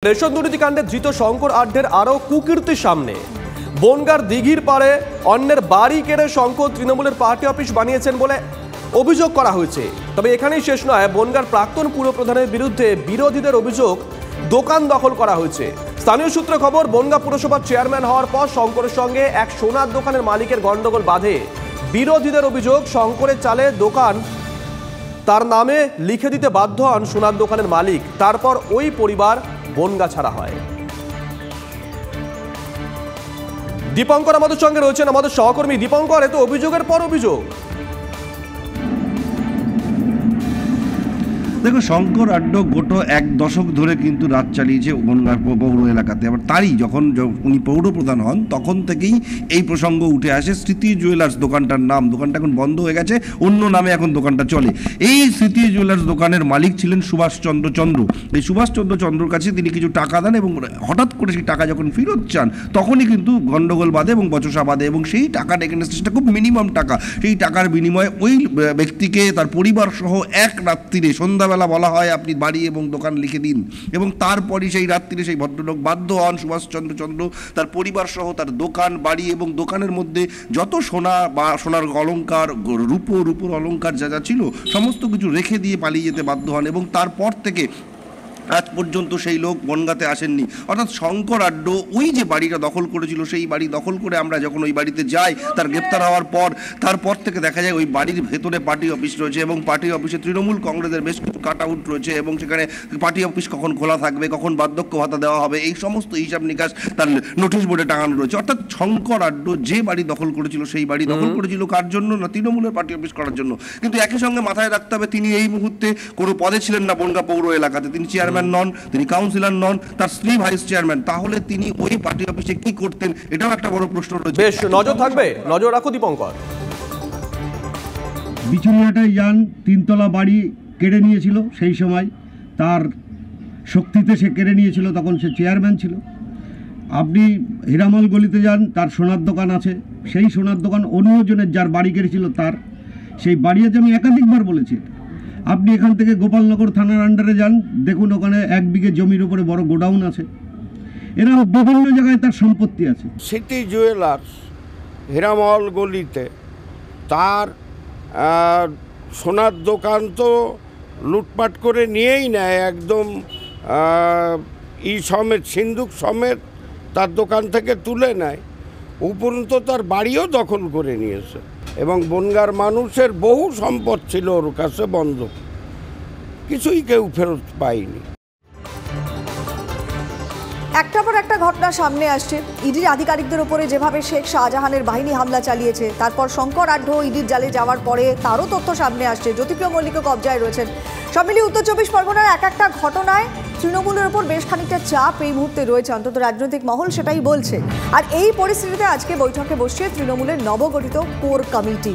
Ration দুর্নীতিকাণ্ডে ধৃত শঙ্কর আড্ডের আরও কুকীর্তির সামনে। বনগাঁর দিঘির পাড়ে অন্যের বাড়ি কেড়ে শঙ্কর তৃণমূলের পার্টি অফিস বানিয়েছেন বলে অভিযোগ করা হয়েছে। তবে এখানেই শেষ নয়, বনগাঁর প্রাক্তন পুরপ্রধানের বিরুদ্ধে বিরোধীদের অভিযোগ দোকান দখল করা হয়েছে। স্থানীয় সূত্রে খবর, বনগাঁ পুরসভার চেয়ারম্যান হওয়ার পর শঙ্করের সঙ্গে এক সোনার দোকানের মালিকের গন্ডগোল বাধে। বিরোধীদের অভিযোগ, শঙ্করের চালে দোকান তার নামে লিখে দিতে বাধ্য হন সোনার দোকানের মালিক। তারপর ওই পরিবার বনগাঁ ছাড়া হয়। দীপঙ্কর আমাদের সঙ্গে রয়েছেন, আমাদের সহকর্মী। দীপঙ্কর, এত অভিযোগের পর অভিযোগ। দেখো, শঙ্কর আড্ডা গোটা এক দশক ধরে কিন্তু রাত চালিয়েছে বনগাঁ পৌর এলাকাতে। আবার তারই যখন উনি পৌরপ্রধান হন তখন থেকেই এই প্রসঙ্গ উঠে আসে। স্মৃতি জুয়েলার্স দোকানটার নাম, দোকানটা এখন বন্ধ হয়ে গেছে, অন্য নামে এখন দোকানটা চলে। এই স্মৃতি জুয়েলার্স দোকানের মালিক ছিলেন সুভাষচন্দ্র চন্দ্র। এই সুভাষচন্দ্র চন্দ্রর কাছে তিনি কিছু টাকা দেন এবং হঠাৎ করে সেই টাকা যখন ফেরত চান তখনই কিন্তু গন্ডগোল বাঁধে এবং বচসা বাঁধে। এবং সেই টাকাটা এগেনস্টে, সেটা খুব মিনিমাম টাকা, সেই টাকার বিনিময়ে ওই ব্যক্তিকে তার পরিবার সহ এক রাত্রিরে সন্ধ্যাবেলা বলা হয় আপনি বাড়ি এবং দোকান লিখে দিন। এবং তারপরই সেই রাত্রিরে সেই ভদ্রলোক বাধ্য হন, সুভাষচন্দ্র চন্দ্র তার পরিবার সহ তার দোকান, বাড়ি এবং দোকানের মধ্যে যত সোনা বা সোনার অলঙ্কার, রূপোর অলঙ্কার যা যা ছিল সমস্ত কিছু রেখে দিয়ে পালিয়ে যেতে বাধ্য হন। এবং তারপর থেকে আজ পর্যন্ত সেই লোক বনগাঁতে আসেননি। অর্থাৎ শঙ্কর আড্ডা ওই যে বাড়িটা দখল করেছিল, সেই বাড়ি দখল করে আমরা যখন ওই বাড়িতে যাই তার গ্রেপ্তার হওয়ার পর, তারপর থেকে দেখা যায় ওই বাড়ির ভেতরে পার্টি অফিস রয়েছে এবং পার্টি অফিসে তৃণমূল কংগ্রেসের বেশ কিছু কাট আউট রয়েছে এবং সেখানে পার্টি অফিস কখন খোলা থাকবে, কখন বার্ধক্য ভাতা দেওয়া হবে, এই সমস্ত হিসাব নিকাশ তার নোটিশ বোর্ডে টাঙানো রয়েছে। অর্থাৎ শঙ্কর আড্ডা যে বাড়ি দখল করেছিল, সেই বাড়ি দখল করেছিল কার জন্য? না, তৃণমূলের পার্টি অফিস করার জন্য। কিন্তু একই সঙ্গে মাথায় রাখতে হবে, তিনি এই মুহূর্তে কোনো পদে ছিলেন না বনগাঁ পৌর এলাকাতে। তিনি চেয়ারম্যান নন, তিনি কাউন্সিলর নন, তার স্ত্রী ভাইস চেয়ারম্যান। তাহলে তিনি ওই পার্টি অফিসে কি করতেন, এটাও একটা বড় প্রশ্ন রয়েছে। বেশ নজর থাকবে, নজর রাখো দীপঙ্কর। বিচুনিয়াটায় যান, তিনতলা বাড়ি কেড়ে নিয়েছিল, সেই সময় তার শক্তিতে সে কেড়ে নিয়েছিল, তখন সে চেয়ারম্যান ছিল। আপনি হীরামল গলিতে যান, তার সোনার দোকান আছে, সেই সোনার দোকান অন্যজনের যার বাড়ি কেড়েছিল তার, সেই বাড়ি আছে, আমি একাধিকবার বলেছি। আপনি এখান থেকে গোপালনগর থানার আন্ডারে যান, দেখুন ওখানে 1 বিঘে জমির উপরে বড় গোডাউন আছে। এরকম বিভিন্ন জায়গায় তার সম্পত্তি আছে। স্মৃতি জুয়েলার্স হীরামল গলিতে তার সোনার দোকান তো লুটপাট করে নিয়েই নেয়, একদম সমেত, সিন্দুক সমেত তার দোকান থেকে তুলে নেয়। উপরন্ত তার বাড়িও দখল করে নিয়েছে এবং বনগাঁর মানুষের বহু সম্পদ ছিল ওর কাছে বন্ধক, কিছুই কেউ ফেরত পায়নি। একটার পর একটা ঘটনা সামনে আসছে। ইডির আধিকারিকদের উপরে যেভাবে শেখ শাহজাহানের বাহিনী হামলা চালিয়েছে, তারপর শঙ্কর আড্ডা ইডির জালে যাওয়ার পরে তারও তথ্য সামনে আসছে। জ্যোতিপ্রিয় মল্লিকও কবজায় রয়েছেন। সব মিলিয়ে উত্তর 24 পরগনার এক একটা ঘটনায় তৃণমূলের উপর বেশ খানিকটা চাপ এই মুহূর্তে রয়েছে, অন্তত রাজনৈতিক মহল সেটাই বলছে। আর এই পরিস্থিতিতে আজকে বৈঠকে বসছে তৃণমূলের নবগঠিত কোর কমিটি।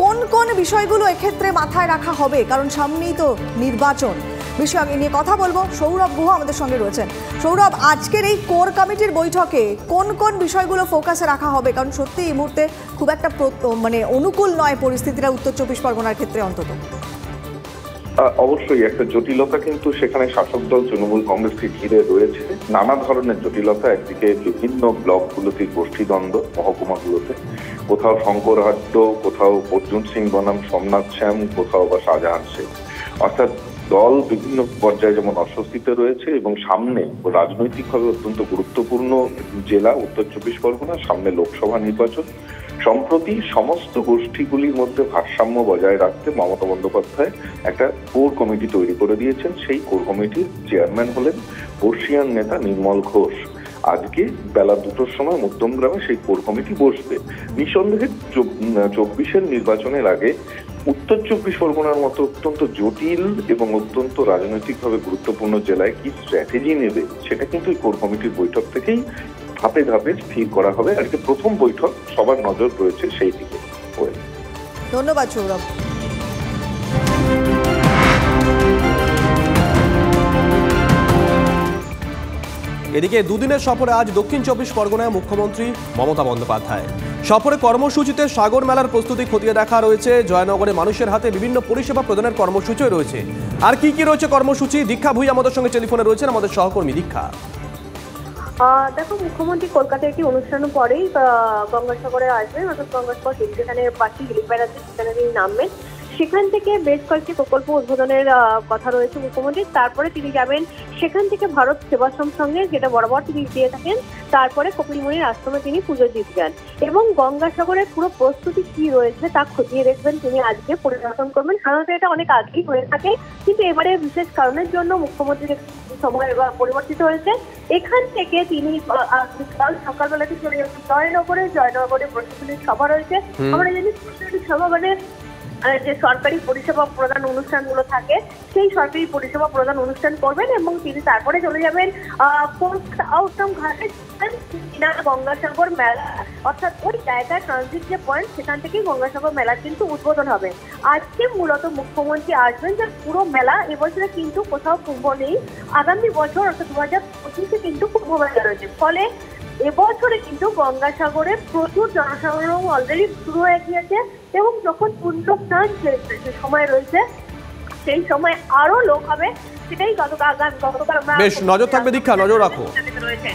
কোন কোন বিষয়গুলো এক্ষেত্রে মাথায় রাখা হবে, কারণ সামনেই তো নির্বাচন, বিষয় নিয়ে কথা বলবো। সৌরভ গুহ আমাদের সঙ্গে রয়েছেন। সৌরভ, আজকের এই কোর কমিটির বৈঠকে কোন কোন বিষয়গুলো ফোকাসে রাখা হবে? কারণ সত্যি এই মুহূর্তে খুব একটা অনুকূল নয় পরিস্থিতিটা উত্তর 24 পরগনার ক্ষেত্রে অন্তত। অবশ্যই একটা জটিলতা কিন্তু সেখানে শাসক দল তৃণমূল কংগ্রেসকে ঘিরে রয়েছে। নানা ধরনের জটিলতা। একদিকে বিভিন্ন ব্লকগুলোতে গোষ্ঠীদ্বন্দ্ব, মহকুমাগুলোতে কোথাও শঙ্কর আড্ডা, কোথাও অর্জুন সিং বনাম সোমনাথ শ্যাম, কোথাও বা শাহজাহান শেখ। অর্থাৎ দল বিভিন্ন পর্যায়ে যেমন অস্বস্তিতে রয়েছে এবং সামনে রাজনৈতিকভাবে অত্যন্ত গুরুত্বপূর্ণ জেলা উত্তর 24 পরগনা, সামনে লোকসভা নির্বাচন। সম্প্রতি সমস্ত গোষ্ঠীগুলির মধ্যে ভারসাম্য বজায় রাখতে মমতা বন্দ্যোপাধ্যায় একটা কোর কমিটি তৈরি করে দিয়েছেন। সেই কোর কমিটির চেয়ারম্যান হলেন বর্ষিয়ান নেতা নির্মল ঘোষ। আজকে বেলা 2টোর সময় মধ্যমগ্রামে সেই কোর কমিটি বসবে। নিঃসন্দেহে 24-এর নির্বাচনের আগে উত্তর 24 পরগনার মতো অত্যন্ত জটিল এবং অত্যন্ত রাজনৈতিকভাবে গুরুত্বপূর্ণ জেলায় কি স্ট্র্যাটেজি নেবে, সেটা কিন্তু এই কোর কমিটির বৈঠক থেকেই ধাপে ধাপে স্থির করা হবে। আজকে প্রথম বৈঠক, সবার নজর রয়েছে সেই দিকে। ধন্যবাদ সৌরভ। এদিকে দুদিনের সফরে আজ দক্ষিণ 24 পরগনায় মুখ্যমন্ত্রী মমতা বন্দ্যোপাধ্যায়। সফরে কর্মসূচিতে সাগর মেলার প্রস্তুতি খতিয়ে দেখা রয়েছে। জয়নগরে মানুষের হাতে বিভিন্ন পরিষেবা প্রদানের কর্মসূচিও রয়েছে। আর কি কি রয়েছে কর্মসূচি, দীক্ষা ভুঁইয়া আমাদের সঙ্গে টেলিফোনে রয়েছেন, আমাদের সহকর্মী দীক্ষা। দেখো, মুখ্যমন্ত্রী কলকাতায় একটি অনুষ্ঠানের পরেই গঙ্গাসাগরে আসবেন, অর্থাৎ গঙ্গাসাগর যেখানে পাশে হেলিপ্যাড আছে সেখানে তিনি নামবেন। সেখান থেকে বেশ কয়েকটি প্রকল্প উদ্বোধনের কথা রয়েছে মুখ্যমন্ত্রীর। তারপরে তিনি যাবেন সেখান থেকে ভারত সেবাশ্রম সঙ্গে, যেটা বরাবর তিনি দিয়ে থাকেন। তারপরে কপিলমুনির আশ্রমে তিনি পুজো দিতে যান এবং গঙ্গাসাগরের পুরো প্রস্তুতি কি রয়েছে তা খতিয়ে দেখবেন তিনি আজকে পরিদর্শন করবেন। সাধারণত এটা অনেক আগেই হয়ে থাকে, কিন্তু এবারে বিশেষ কারণের জন্য মুখ্যমন্ত্রীর সময় পরিবর্তিত হয়েছে। এখান থেকে তিনি সকালবেলাতে চলে যাচ্ছেন জয়নগরে প্রশাসনিক সভা রয়েছে। আমরা জানি প্রশাসনিক সভা মানে যে সরকারি পরিষেবা প্রদান অনুষ্ঠানগুলো থাকে, সেই সরকারি পরিষেবা প্রদান অনুষ্ঠান করবেন এবং তিনি তারপরে চলে যাবেন কলকাতা আউটডাম ঘাটে, গঙ্গাসাগর মেলা, অর্থাৎ ওই জায়গায় ট্রানজিট যে পয়েন্ট, সেখান থেকেই গঙ্গাসাগর মেলা কিন্তু উদ্বোধন হবে। আজকে মূলত মুখ্যমন্ত্রী আসবেন যে পুরো মেলা এবছরে কিন্তু কোথাও কুম্ভ নেই, আগামী বছর অর্থাৎ 2025-এ কিন্তু কুম্ভ মেলা রয়েছে। ফলে এবছরে কিন্তু গঙ্গাসাগরে প্রচুর জনসমাগম অলরেডি শুরু হয়ে গিয়েছে এবং যখন পূর্ণ স্নান যে সময় রয়েছে সেই সময় আরো লোক হবে, সেটাই গতকাল বেশ নজর থাকবে দীক্ষা, নজর রাখো। রয়েছে।